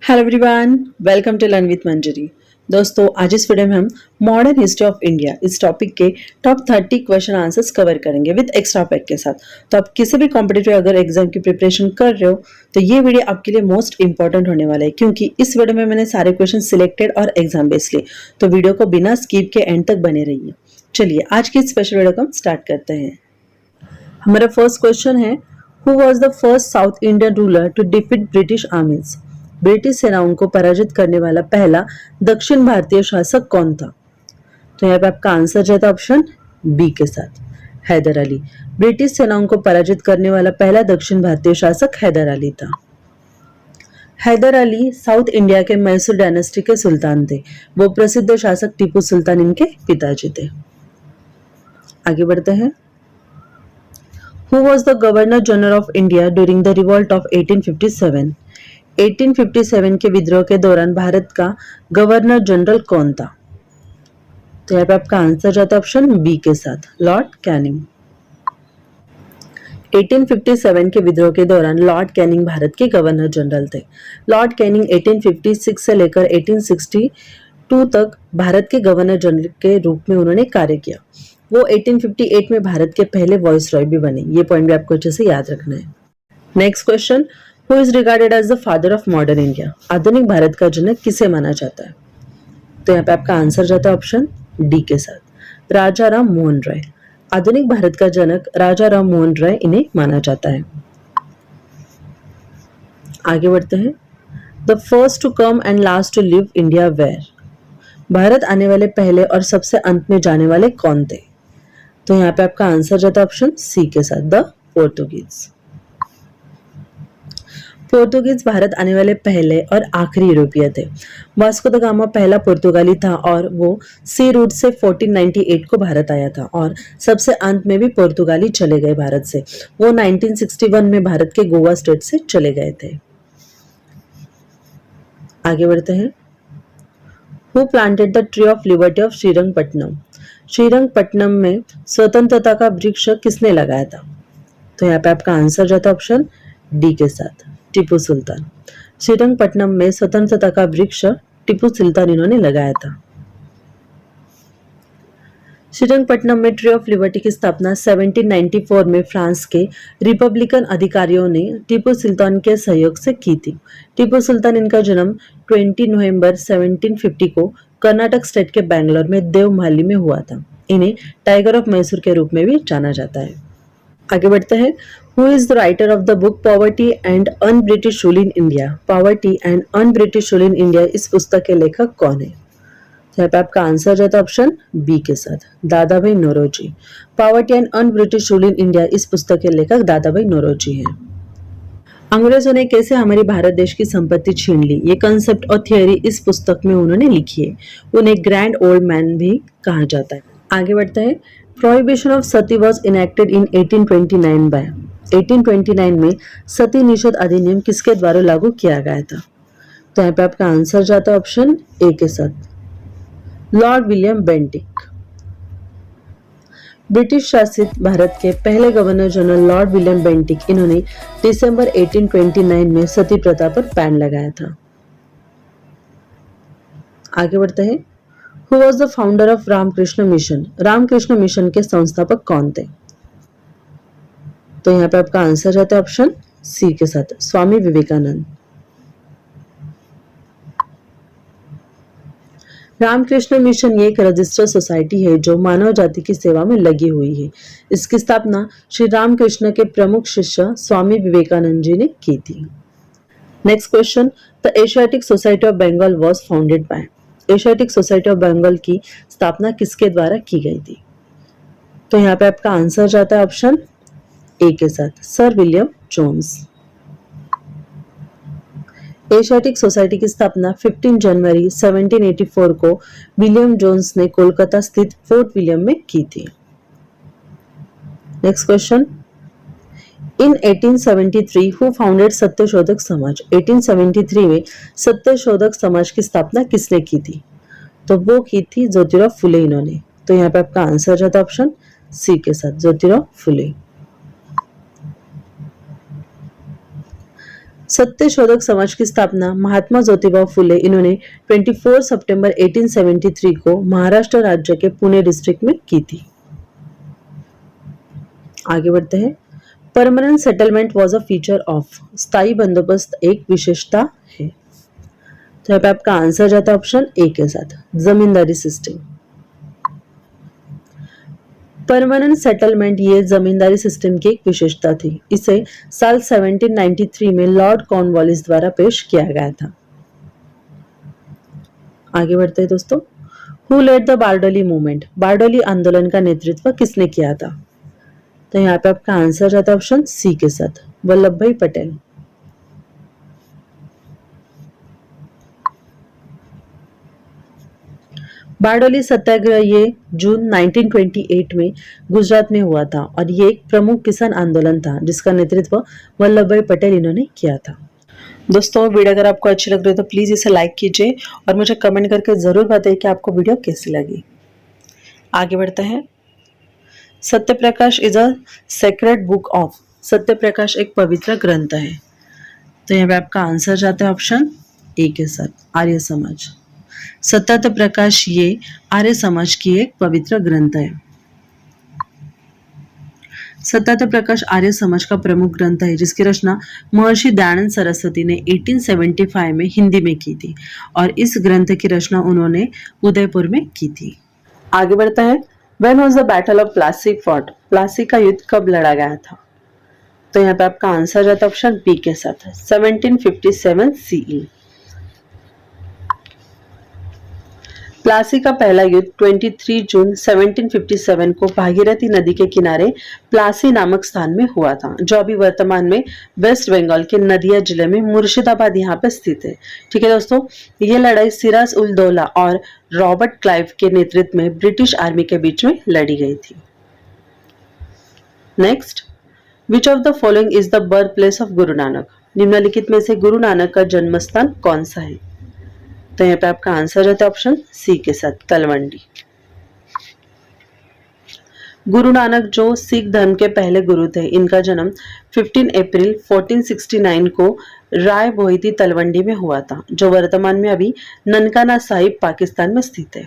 Hello everyone, welcome to learn with Manjari. दोस्तों, आज इस वीडियो में हम मॉडर्न हिस्ट्री ऑफ इंडिया इस टॉपिक के टॉप 30 क्वेश्चन आंसर्स कवर करेंगे विद एक्स्ट्रा पैक के साथ। तो आप किसी भी कॉम्पिटिटिव अगर एग्जाम की प्रिपरेशन कर रहे हो तो ये वीडियो आपके लिए मोस्ट इंपॉर्टेंट होने वाला है, क्योंकि इस वीडियो में मैंने सारे क्वेश्चन सिलेक्टेड और एग्जाम बेस्ड लिए। तो वीडियो को बिना स्किप के एंड तक बने रहिए। चलिए आज की स्पेशल वीडियो को हम स्टार्ट करते हैं। हमारा फर्स्ट क्वेश्चन है, who was the first South Indian ruler to defeat British armies? British सेनाओं को पराजित करने वाला पहला दक्षिण भारतीय शासक कौन था? तो यहाँ पे आपका आंसर जाता है ऑप्शन बी के साथ, हैदर अली। ब्रिटिश सेनाओं को पराजित करने वाला पहला दक्षिण भारतीय शासक हैदर अली था। हैदर अली साउथ इंडिया के मैसूर डायनेस्टी के सुल्तान थे। वो प्रसिद्ध शासक टीपू सुल्तान इनके पिताजी थे। आगे बढ़ते हैं। Who was the Governor General of India during the revolt of 1857? 1857 के विद्रोह के दौरान भारत का गवर्नर जनरल कौन था? तो यहाँ पे आपका आंसर जाता है ऑप्शन बी के साथ, लॉर्ड कैनिंग। 1857 के विद्रोह के दौरान लॉर्ड कैनिंग भारत के गवर्नर जनरल थे। लॉर्ड कैनिंग 1856 से लेकर 1862 तक भारत के गवर्नर जनरल के रूप में उन्होंने कार्य किया। वो 1858 में भारत के पहले वॉइस रॉय भी बने। ये पॉइंट भी आपको अच्छे से याद रखना है। Next question, who is regarded as the father of modern India? आधुनिक भारत का जनक किसे माना जाता है? तो यहाँ पे आपका आंसर जाता है ऑप्शन डी के साथ, राजा राम मोहन राय। आधुनिक भारत का जनक राजा राम मोहन राय इन्हें माना जाता है। आगे बढ़ते हैं। The first to come and last to leave India were? Bharat आने वाले पहले और सबसे अंत में जाने वाले कौन थे? तो यहाँ पे आपका आंसर जाता है ऑप्शन सी के साथ, द पोर्तुगीज। पोर्तुगीज भारत आने वाले पहले और आखिरी यूरोपीय थे। वास्को द गामा पहला पुर्तगाली था और वो सी रूट से 1498 को भारत आया था और सबसे अंत में भी पुर्तगाली चले गए भारत से। वो 1961 में भारत के गोवा स्टेट से चले गए थे। आगे बढ़ते हैं। Who planted the tree of liberty of Srirangapatnam? Srirangapatnam में स्वतंत्रता का वृक्ष किसने लगाया था? तो यहाँ पे आपका आंसर जाता है ऑप्शन डी के साथ, टीपू सुल्तान। श्रीरंगपट्टनम में स्वतंत्रता का वृक्ष टीपू सुल्तान इन्होंने लगाया था। श्रीरंगपट्टनम में ट्री ऑफ लिबर्टी की स्थापना 1794 में फ्रांस के रिपब्लिकन अधिकारियों ने टीपू सुल्तान के सहयोग से की थी। टीपू सुल्तान इनका जन्म 20 नवंबर 1750 को कर्नाटक स्टेट के बैंगलोर में देवमाली में हुआ था। इन्हें टाइगर ऑफ मैसूर के रूप में भी जाना जाता है। आगे बढ़ते हैं। Who is the writer of the book poverty and un British rule in India? Poverty and un British rule in India इस पुस्तक के लेखक कौन है? यहाँ पे आपका आंसर जाता है ऑप्शन बी के साथ, Dadabhai Naoroji. Poverty and un British rule in India इस पुस्तक के लेखक दादाभाई नौरोजी हैं। अंग्रेजों ने कैसे हमारी भारत देश की संपत्ति छीन ली? ये कंसेप्ट और थियोरी इस पुस्तक में उन्होंने लिखी है। उन्हें ग्रैंड ओल्ड मैन भी कहा जाता है। आगे बढ़ते हैं। Prohibition of sati was enacted in 1829 by? 1829 में सती निषेध अधिनियम किसके द्वारा लागू किया गया था? तो यहाँ पे आपका आंसर जाता है ऑप्शन ए के साथ, लॉर्ड विलियम बेंटिक। ब्रिटिश शासित भारत के पहले governor general Lord William Bentinck इन्होंने दिसंबर 1829 में सती प्रथा पर बैन लगाया था। आगे बढ़ते हैं। Who was the founder of Ramakrishna mission? Ramakrishna mission के संस्थापक कौन थे? तो यहाँ पे आपका आंसर जाता है ऑप्शन सी के साथ, स्वामी विवेकानंद। रामकृष्ण मिशन ये एक रजिस्टर्ड सोसाइटी है जो मानव जाति की सेवा में लगी हुई है। इसकी स्थापना श्री रामकृष्ण के प्रमुख शिष्य स्वामी विवेकानंद जी ने की थी। Next question, the Asiatic Society of Bengal was founded by? Asiatic Society of Bengal की स्थापना किसके द्वारा की गई थी? तो यहाँ पे आपका आंसर जाता है ऑप्शन ए के साथ, Sir William Jones. Asiatic Society की स्थापना 15 जनवरी 1784 को विलियम जोन्स ने कोलकाता स्थित फोर्ट विलियम में की थी। Next question, in 1873 who founded Satyashodhak Samaj? 1873 में सत्यशोधक समाज की स्थापना किसने की थी? तो वो की थी ज्योतिराव फुले इन्होंने। तो यहाँ पे आपका आंसर जाता है ऑप्शन सी के साथ, ज्योतिराव फुले। सत्यशोधक समाज की स्थापना महात्मा ज्योतिबा फुले इन्होंने 24 सितंबर 1873 को महाराष्ट्र राज्य के पुणे डिस्ट्रिक्ट में की थी। आगे बढ़ते हैं। Permanent settlement was a feature of, स्थायी बंदोबस्त एक विशेषता है। तो यहाँ पे आपका आंसर जाता है ऑप्शन ए के साथ, जमींदारी सिस्टम। परमानेंट सेटलमेंट ये जमींदारी सिस्टम की एक विशेषता थी। इसे साल 1793 में लॉर्ड कॉर्नवालिस द्वारा पेश किया गया था। आगे बढ़ते हैं दोस्तों। Who led the Bardoli movement, Bardoli आंदोलन का नेतृत्व किसने किया था? तो यहाँ पे आपका आंसर जाता है ऑप्शन सी के साथ, वल्लभ भाई पटेल। बारडोली सत्याग्रह ये जून 1928 में गुजरात में हुआ था और ये एक प्रमुख किसान आंदोलन था जिसका नेतृत्व वल्लभ भाई पटेल इन्होंने किया था। दोस्तों वीडियो अगर आपको अच्छी लग रही है तो प्लीज इसे लाइक कीजिए और मुझे कमेंट करके जरूर बताइए कि आपको वीडियो कैसी लगी। आगे बढ़ते हैं। Satyaprakash is a sacred book of, Satyaprakash एक पवित्र ग्रंथ है। तो यहाँ पे आपका आंसर जाता है ऑप्शन ए के साथ, आर्य समाज। सत्य प्रकाश ये आर्य समाज की एक पवित्र ग्रंथ है। सत्य प्रकाश आर्य समाज का प्रमुख ग्रंथ है जिसकी रचना महर्षि दयानंद सरस्वती ने 1875 में हिंदी में की थी और इस ग्रंथ की रचना उन्होंने उदयपुर में की थी। आगे बढ़ता है। When was the Battle of Plassey fought? Plassey का युद्ध कब लड़ा गया था? तो यहाँ पे आपका आंसर जाता है ऑप्शन बी के साथ, 1757 CE। प्लासी का पहला युद्ध 23 जून 1757 को भागीरथी नदी के किनारे प्लासी नामक स्थान में हुआ था, जो अभी वर्तमान में वेस्ट बंगाल के नदिया जिले में मुर्शिदाबाद यहाँ पे स्थित है। ठीक है दोस्तों, ये लड़ाई सिराज उल दौला और रॉबर्ट क्लाइव के नेतृत्व में ब्रिटिश आर्मी के बीच में लड़ी गई थी। Next, which of the following is the birth place of Guru Nanak? निम्नलिखित में से गुरु नानक का जन्म स्थान कौन सा है? तो यहाँ पे आपका आंसर रहता है ऑप्शन सी के साथ, तलवंडी। गुरु नानक जो सिख धर्म के पहले गुरु थे, इनका जन्म 15 अप्रैल 1469 को राय भोईती तलवंडी में हुआ था, जो वर्तमान में अभी ननकाना साहिब पाकिस्तान में स्थित है।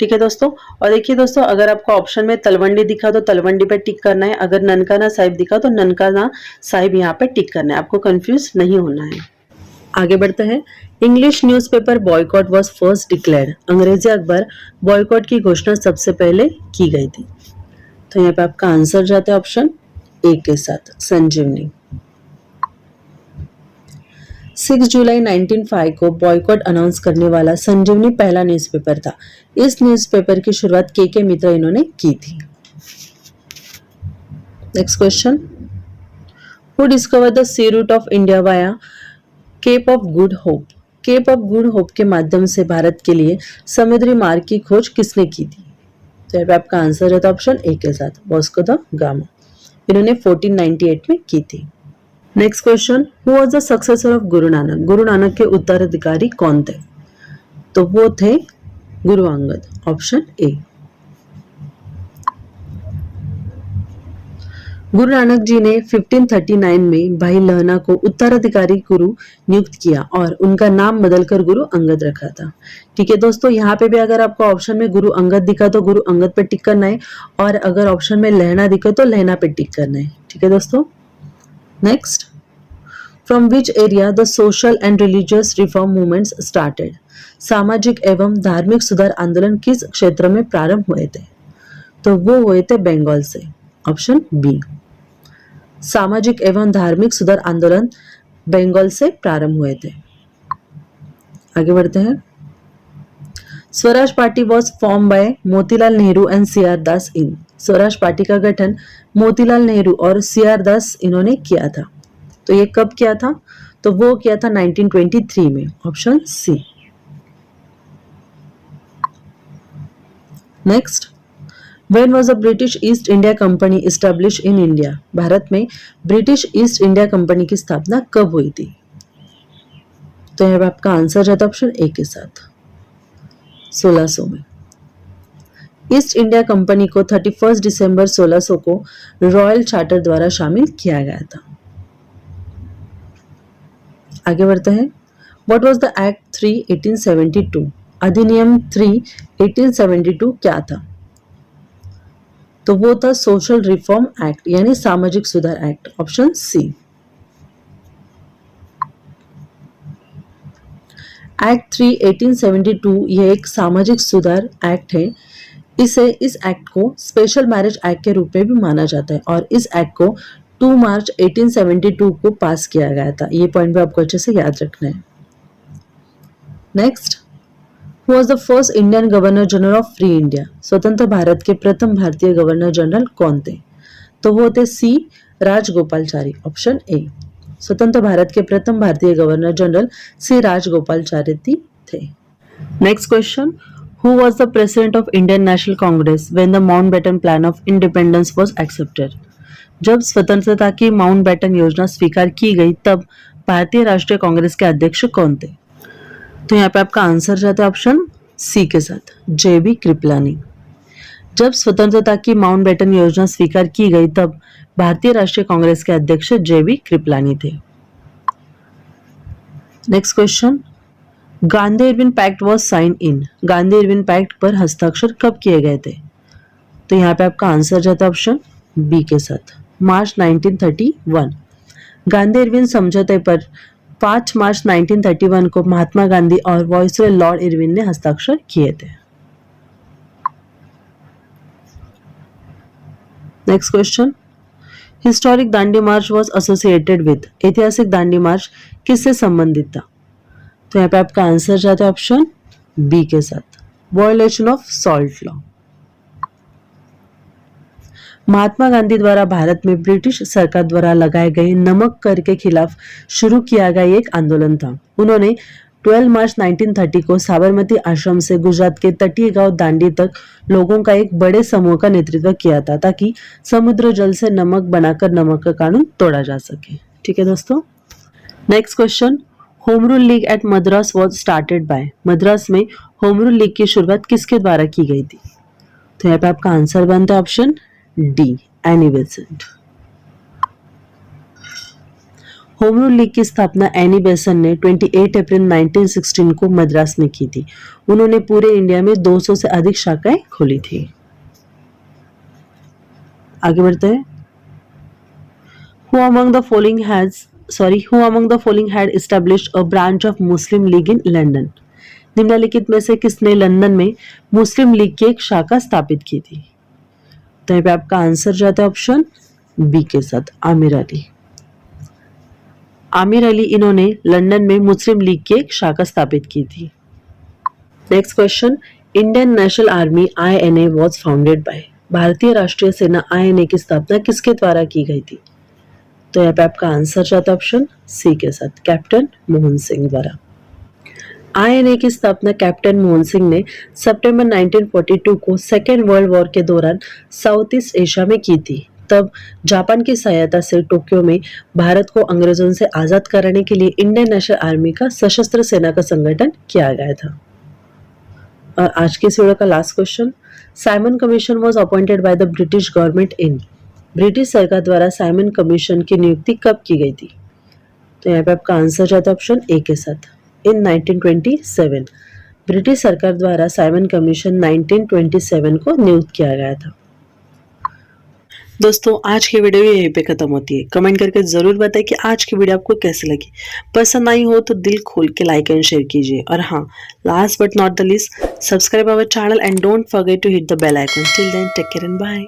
ठीक है दोस्तों, और देखिए दोस्तों, अगर आपको ऑप्शन में तलवंडी दिखा तो तलवंडी पे टिक करना है, अगर ननकाना साहिब दिखा तो ननकाना साहिब यहाँ पे टिक करना है, आपको कंफ्यूज नहीं होना है। आगे बढ़ते हैं। English newspaper boycott was first declared, अंग्रेजी अखबार बॉयकॉट की घोषणा सबसे पहले की गई थी। तो यहाँ पे आपका आंसर जाता है ऑप्शन ए के साथ, संजीवनी। 6 जुलाई 1905 को बॉयकॉट अनाउंस करने वाला संजीवनी पहला न्यूज़पेपर था। इस न्यूज़पेपर की शुरुआत के मित्रा इन्होंने की थी। Next question, who discovered the sea route of India via Cape of Good Hope? Cape of Good Hope के माध्यम से भारत के लिए समुद्री मार्ग की खोज किसने की थी? तो यहाँ पे आपका आंसर रहता है ऑप्शन ए के साथ, वास्को द गामा। इन्होंने 1498 में की थी। Next question, who was the successor of Guru Nanak? Guru Nanak के उत्तराधिकारी कौन थे? तो वो थे गुरु अंगद, ऑप्शन ए। गुरु नानक जी ने 1539 में भाई लहना को उत्तराधिकारी गुरु नियुक्त किया और उनका नाम बदलकर गुरु अंगद रखा था। ठीक है दोस्तों, यहाँ पे भी अगर आपको ऑप्शन में गुरु अंगद दिखा तो गुरु अंगद पे टिक करना है, और अगर ऑप्शन में लहना दिखे तो लहना पे टिक करना है। ठीक है दोस्तों। Next, from which area the social and religious reform movements started? सामाजिक एवं धार्मिक सुधार आंदोलन किस क्षेत्र में प्रारंभ हुए थे? तो वो हुए थे बंगाल से, ऑप्शन बी। सामाजिक एवं धार्मिक सुधार आंदोलन बंगाल से प्रारंभ हुए थे। आगे बढ़ते हैं। Swaraj Party was form by Motilal Nehru and C R Das in. Swaraj Party का गठन मोतीलाल नेहरू और सी आर दास इन्होंने किया था। तो ये कब किया था? तो वो किया था 1923 में, option C. Next, When was the British East India Company established in India? Bharat में ब्रिटिश ईस्ट इंडिया कंपनी की स्थापना कब हुई थी? तो यहाँ आपका आंसर रहता है ऑप्शन ए के साथ, 1600 में। ईस्ट इंडिया कंपनी को 31 दिसंबर 1600 को रॉयल चार्टर द्वारा शामिल किया गया था। आगे बढ़ते हैं। What was the act 3 1872? अधिनियम 3 1872 क्या था? तो वो था सोशल रिफॉर्म एक्ट यानी सामाजिक सुधार एक्ट, ऑप्शन सी। एक्ट 3 1872 ये एक सामाजिक सुधार एक्ट है। इस एक्ट को स्पेशल मैरिज एक्ट के रूप में भी माना जाता है और इस एक्ट को 2 मार्च 1872 को पास किया गया था। ये पॉइंट भी आपको अच्छे से याद रखना है। Next, who was the first Indian governor general of free India? स्वतंत्र भारत के प्रथम भारतीय गवर्नर जनरल कौन थे? तो वो थे सी राजगोपालचारी, ऑप्शन ए। स्वतंत्र भारत के प्रथम भारतीय गवर्नर जनरल सी राजगोपालचारी थे। Next question, who was the president of Indian national Congress when the Mountbatten plan of independence was accepted? जब स्वतंत्रता की माउंटबेटन योजना स्वीकार की गई तब भारतीय राष्ट्रीय कांग्रेस के अध्यक्ष कौन थे? तो यहाँ पे आपका आंसर जाता है ऑप्शन सी के साथ, जेबी कृपलानी। जब स्वतंत्रता की माउंटबेटन योजना स्वीकार की गई तब भारतीय राष्ट्रीय कांग्रेस के अध्यक्ष जेबी कृपलानी थे। Next question, Gandhi Irwin Pact was sign in? Gandhi Irwin Pact पर हस्ताक्षर कब किए गए थे? तो यहाँ पे आपका आंसर जाता है ऑप्शन बी के साथ, मार्च 1931। गांधी इरविन समझौते पर 5 मार्च 1931 को महात्मा गांधी और वायसरॉय लॉर्ड इरविन ने हस्ताक्षर किए थे। Next question, historic Dandi March was associated with? ऐतिहासिक दांडी मार्च किससे संबंधित था? तो यहाँ पे आपका आंसर जाता है ऑप्शन बी के साथ, violation of salt law. Mahatma Gandhi द्वारा भारत में ब्रिटिश सरकार द्वारा लगाए गए नमक कर के खिलाफ शुरू किया गया एक आंदोलन था। उन्होंने 12 मार्च 1930 को साबरमती आश्रम से गुजरात के तटीय गांव दांडी तक लोगों का एक बड़े समूह का नेतृत्व किया था ताकि समुद्र जल से नमक बनाकर नमक का कानून तोड़ा जा सके। ठीक है दोस्तों। Next question, Home Rule League at Madras was started by? Madras में होम रूल लीग की शुरुआत किसके द्वारा की गई थी? तो यहाँ पे आपका आंसर बनता है option D, Annie Besant. Home Rule league की स्थापना एनी बेसेंट ने 28 अप्रैल 1916 को मद्रास में की थी। उन्होंने पूरे इंडिया में 200 से अधिक शाखाएं खोली थी। आगे बढ़ते हैं। Who among the following had established a branch of Muslim League in London? निम्नलिखित में से किसने लंदन में मुस्लिम लीग की एक शाखा स्थापित की थी? तो यहाँ पे आपका आंसर जाता है ऑप्शन बी के साथ, आमिर अली। आमिर अली इन्होंने लंदन में मुस्लिम लीग की एक शाखा स्थापित की थी। Next question, Indian national army INA was founded by? भारतीय राष्ट्रीय सेना INA की स्थापना किसके द्वारा की गई थी? तो यहाँ पे आपका आंसर जाता है ऑप्शन सी के साथ, कैप्टन मोहन सिंह द्वारा। INA की स्थापना कैप्टन मोहन सिंह ने सितंबर 1942 को सेकेंड वर्ल्ड वॉर के दौरान साउथ ईस्ट एशिया में की थी। तब जापान की सहायता से टोक्यो में भारत को अंग्रेजों से आजाद कराने के लिए इंडियन नेशनल आर्मी का सशस्त्र सेना का संगठन किया गया था। और आज के इस वीडियो का last question, Simon commission was appointed by the British government in? British सरकार द्वारा साइमन कमीशन की नियुक्ति कब की गई थी? तो यहाँ पे आपका आंसर जाता है ऑप्शन ए के साथ, इन 1927। ब्रिटिश सरकार द्वारा साइमन कमीशन 1927 को नियुक्त किया गया था। दोस्तों आज की वीडियो यहीं पे खत्म होती है। कमेंट करके जरूर बताएं कि आज की वीडियो आपको कैसी लगी। पसंद आई हो तो दिल खोल के लाइक एंड शेयर कीजिए। और हाँ, last but not the least, subscribe our channel and don't forget to hit the bell icon. Till then take care and bye.